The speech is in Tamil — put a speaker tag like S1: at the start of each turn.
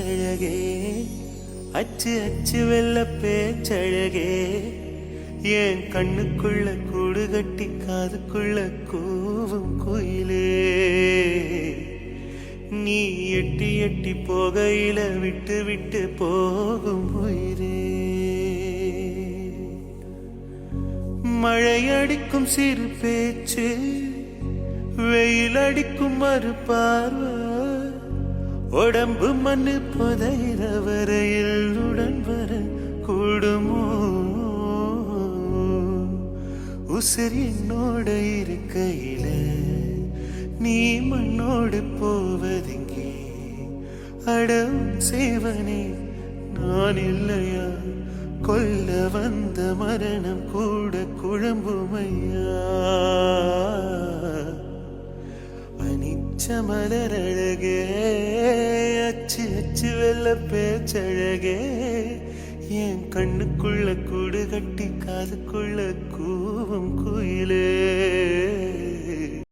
S1: மலரழகே அச்சு அச்சு வெள்ள பேச்சழகே என் கண்ணுக்குள்ள கூடு கட்டி காதுக்குள்ள கூவும் குயிலே நீ எட்டி எட்டி போகையில விட்டு விட்டு போகும் உயிரே மழை அடிக்கும் சிறு பேச்சு வெயில் அடிக்கும் மறு பார்வை உடம்பு மண்ணு புதையிற வரையில் உடன் வர கூடுமோ உசிர் என்னோட இருக்கையில நீ மண்ணோடு போவதிங்கே அடம் சேவனே நான் இல்லையா கொல்ல வந்த மரணம் கூட குழம்புமையா அனிச்ச மலரழகே அச்சு அச்சு வெள்ள பேச்சழகே என் கண்ணுக்குள்ள கூடு கட்டி காதுக்குள்ள கூ